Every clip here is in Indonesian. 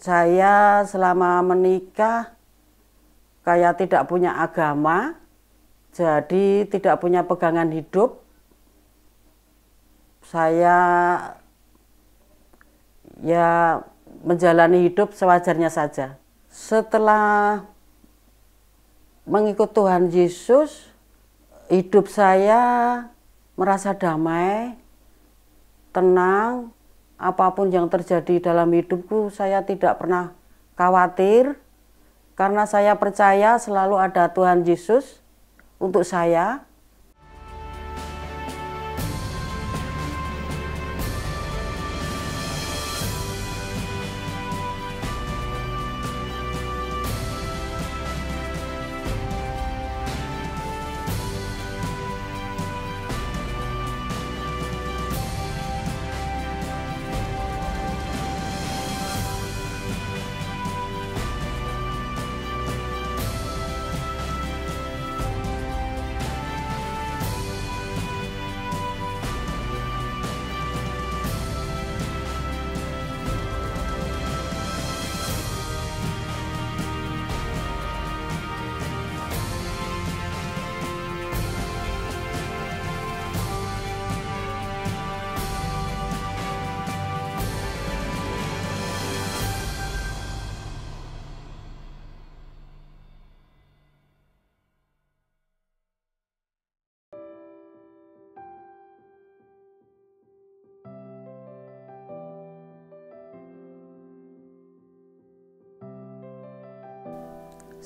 Saya selama menikah kayak tidak punya agama, jadi tidak punya pegangan hidup. Saya ya menjalani hidup sewajarnya saja. Setelah mengikut Tuhan Yesus, hidup saya merasa damai, tenang. Apapun yang terjadi dalam hidupku, saya tidak pernah khawatir, karena saya percaya selalu ada Tuhan Yesus untuk saya.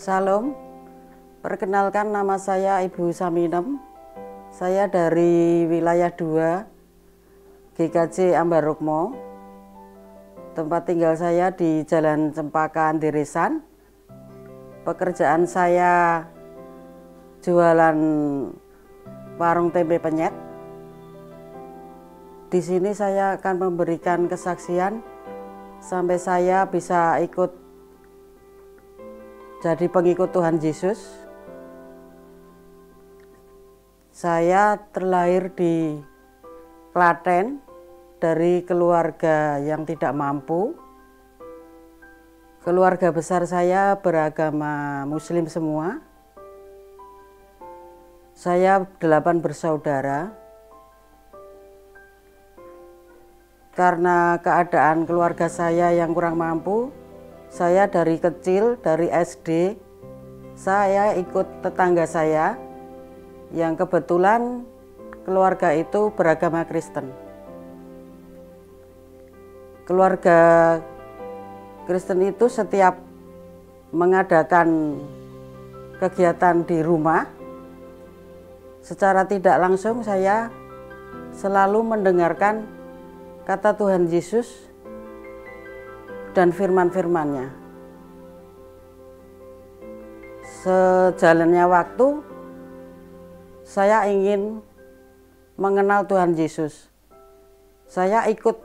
Salam, perkenalkan nama saya Ibu Saminem. Saya dari wilayah 2 GKJ Ambarukmo. Tempat tinggal saya di Jalan Cempaka Anderesan. Pekerjaan saya jualan warung tempe penyet. Di sini saya akan memberikan kesaksian sampai saya bisa ikut jadi pengikut Tuhan Yesus. Saya terlahir di Klaten dari keluarga yang tidak mampu. Keluarga besar saya beragama Muslim semua. Saya 8 bersaudara. Karena keadaan keluarga saya yang kurang mampu, saya dari kecil, dari SD, saya ikut tetangga saya yang kebetulan keluarga itu beragama Kristen. Keluarga Kristen itu setiap mengadakan kegiatan di rumah, secara tidak langsung saya selalu mendengarkan kata Tuhan Yesus dan firman-firmannya. Sejalannya waktu, saya ingin mengenal Tuhan Yesus. Saya ikut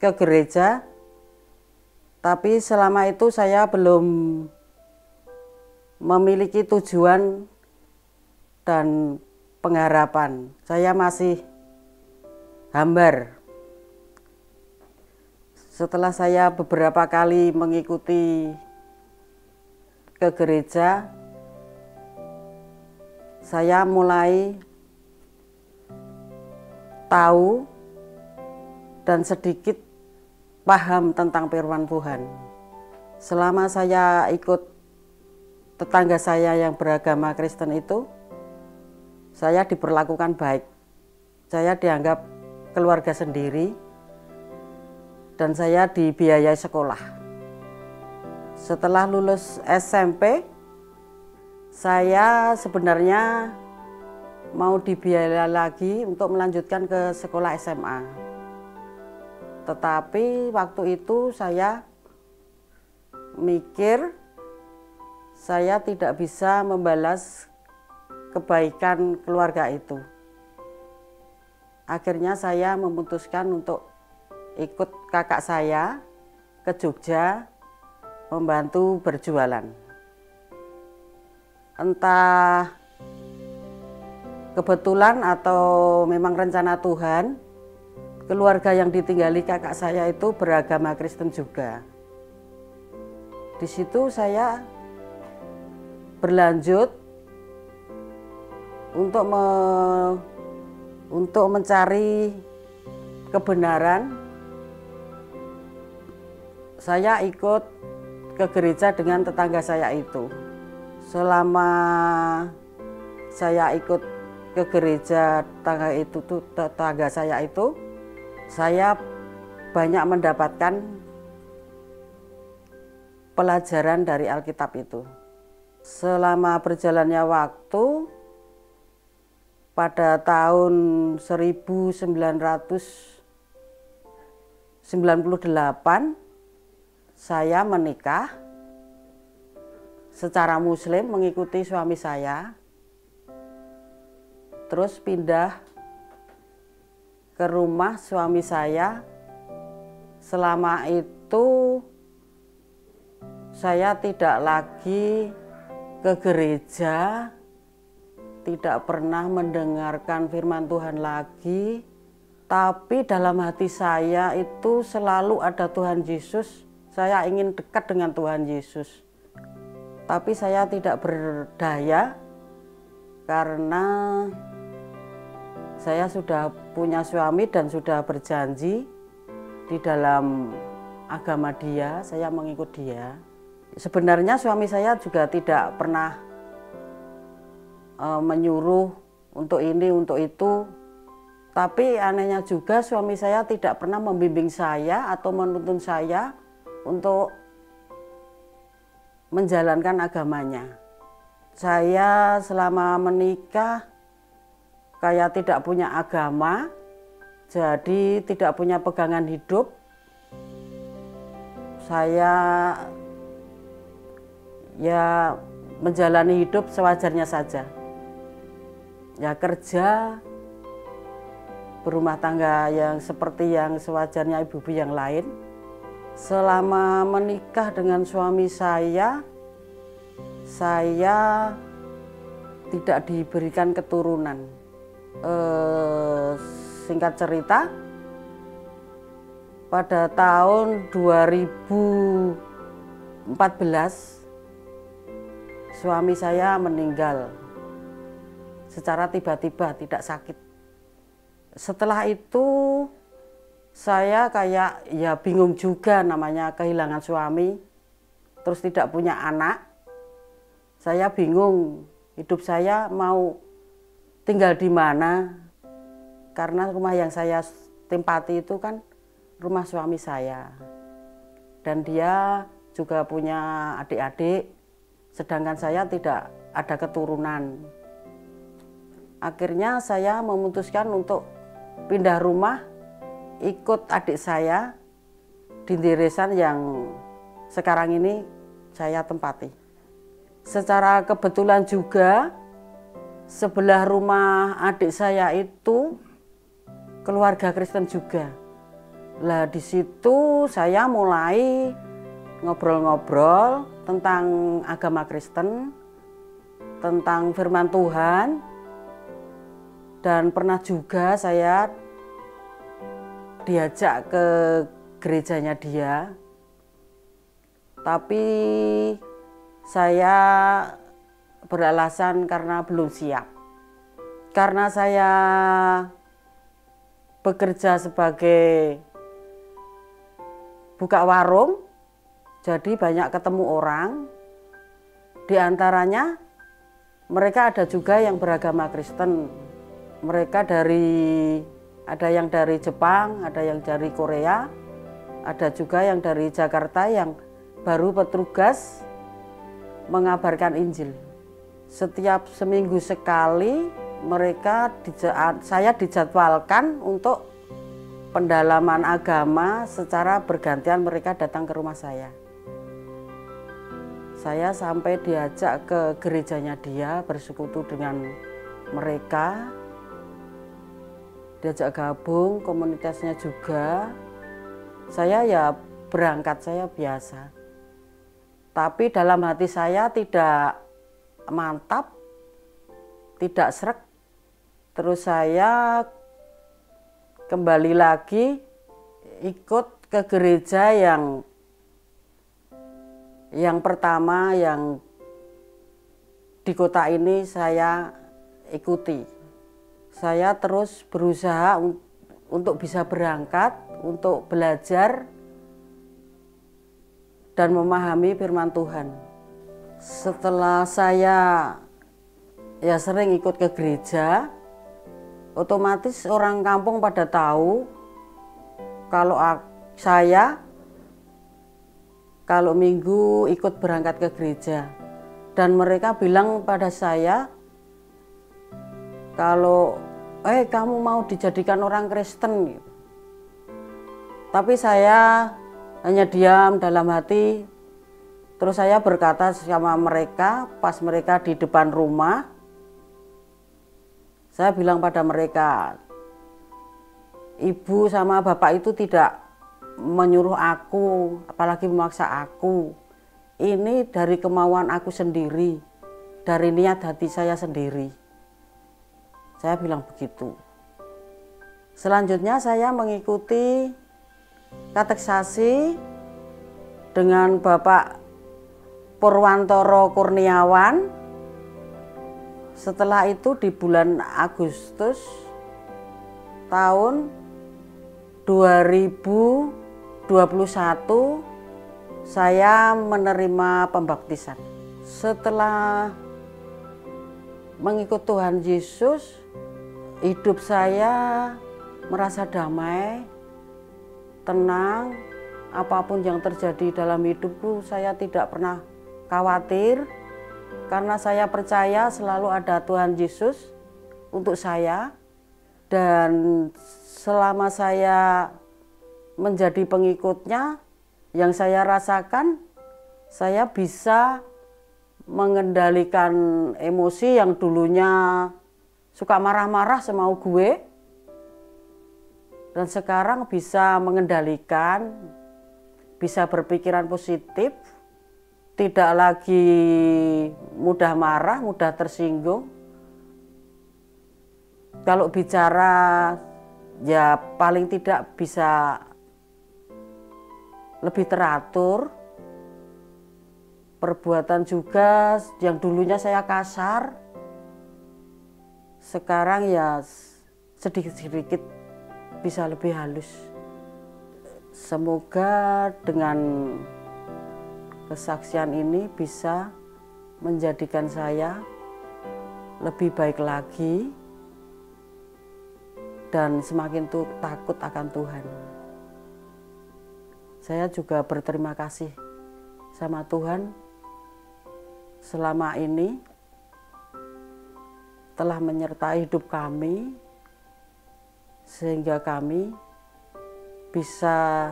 ke gereja, tapi selama itu saya belum memiliki tujuan dan pengharapan. Saya masih hambar. Setelah saya beberapa kali mengikuti ke gereja, saya mulai tahu dan sedikit paham tentang firman Tuhan. Selama saya ikut tetangga saya yang beragama Kristen itu, saya diperlakukan baik. Saya dianggap keluarga sendiri. Dan saya dibiayai sekolah. Setelah lulus SMP, saya sebenarnya mau dibiayai lagi untuk melanjutkan ke sekolah SMA. Tetapi waktu itu saya mikir saya tidak bisa membalas kebaikan keluarga itu. Akhirnya saya memutuskan untuk ikut kakak saya ke Jogja membantu berjualan. Entah kebetulan atau memang rencana Tuhan, keluarga yang ditinggali kakak saya itu beragama Kristen juga. Di situ saya berlanjut untuk mencari kebenaran. Saya ikut ke gereja dengan tetangga saya itu. Selama saya ikut ke gereja tetangga saya itu, saya banyak mendapatkan pelajaran dari Alkitab itu. Selama berjalannya waktu, pada tahun 1998, saya menikah secara Muslim mengikuti suami saya, terus pindah ke rumah suami saya. Selama itu saya tidak lagi ke gereja, tidak pernah mendengarkan firman Tuhan lagi, tapi dalam hati saya itu selalu ada Tuhan Yesus. Saya ingin dekat dengan Tuhan Yesus, tapi saya tidak berdaya karena saya sudah punya suami dan sudah berjanji di dalam agama dia, saya mengikut dia. Sebenarnya suami saya juga tidak pernah menyuruh untuk ini, untuk itu. Tapi anehnya juga suami saya tidak pernah membimbing saya atau menuntun saya untuk menjalankan agamanya. Saya selama menikah kayak tidak punya agama, jadi tidak punya pegangan hidup. Saya ya menjalani hidup sewajarnya saja. Ya kerja, berumah tangga yang seperti yang sewajarnya ibu-ibu yang lain. Selama menikah dengan suami saya tidak diberikan keturunan. Singkat cerita, pada tahun 2014 suami saya meninggal secara tiba-tiba, tidak sakit. Setelah itu saya kayak ya bingung juga, namanya kehilangan suami, terus tidak punya anak. Saya bingung hidup saya mau tinggal di mana, karena rumah yang saya tempati itu kan rumah suami saya. Dan dia juga punya adik-adik, sedangkan saya tidak ada keturunan. Akhirnya saya memutuskan untuk pindah rumah, ikut adik saya di deresan yang sekarang ini saya tempati. Secara kebetulan juga sebelah rumah adik saya itu keluarga Kristen juga. Lah di situ saya mulai ngobrol-ngobrol tentang agama Kristen, tentang firman Tuhan, dan pernah juga saya diajak ke gerejanya dia, tapi saya beralasan karena belum siap. Karena saya bekerja sebagai buka warung, jadi banyak ketemu orang. Di antaranya mereka ada juga yang beragama Kristen. Mereka ada yang dari Jepang, ada yang dari Korea, ada juga yang dari Jakarta yang baru petugas mengabarkan Injil. Setiap seminggu sekali saya dijadwalkan untuk pendalaman agama, secara bergantian mereka datang ke rumah saya. Saya sampai diajak ke gerejanya dia, bersekutu dengan mereka, diajak gabung komunitasnya juga. Saya ya berangkat, saya biasa. Tapi dalam hati saya tidak mantap, tidak srek. Terus saya kembali lagi ikut ke gereja yang Yang pertama yang di kota ini saya ikuti. Saya terus berusaha untuk bisa berangkat, untuk belajar dan memahami firman Tuhan. Setelah saya sering ikut ke gereja, otomatis orang kampung pada tahu kalau saya kalau minggu ikut berangkat ke gereja. Dan mereka bilang pada saya, kalau kamu mau dijadikan orang Kristen. Tapi saya hanya diam dalam hati. Terus saya berkata sama mereka, pas mereka di depan rumah, saya bilang pada mereka, ibu sama bapak itu tidak menyuruh aku, apalagi memaksa aku. Ini dari kemauan aku sendiri, dari niat hati saya sendiri. Saya bilang begitu. Selanjutnya saya mengikuti kateksasi dengan Bapak Purwantoro Kurniawan. Setelah itu di bulan Agustus tahun 2021 saya menerima pembaptisan. Setelah mengikut Tuhan Yesus, hidup saya merasa damai, tenang. Apapun yang terjadi dalam hidupku, saya tidak pernah khawatir. Karena saya percaya selalu ada Tuhan Yesus untuk saya. Dan selama saya menjadi pengikutnya, yang saya rasakan, saya bisa mengendalikan emosi yang dulunya suka marah-marah semau gue. Dan sekarang bisa mengendalikan, bisa berpikiran positif, tidak lagi mudah marah, mudah tersinggung. Kalau bicara, ya paling tidak bisa lebih teratur. Perbuatan juga yang dulunya saya kasar, sekarang ya sedikit-sedikit bisa lebih halus. Semoga dengan kesaksian ini bisa menjadikan saya lebih baik lagi dan semakin takut akan Tuhan. Saya juga berterima kasih sama Tuhan selama ini telah menyertai hidup kami sehingga kami bisa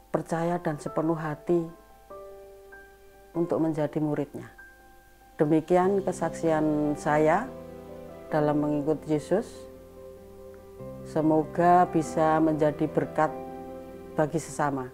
percaya dan sepenuh hati untuk menjadi muridnya. Demikian kesaksian saya dalam mengikut Yesus. Semoga bisa menjadi berkat bagi sesama.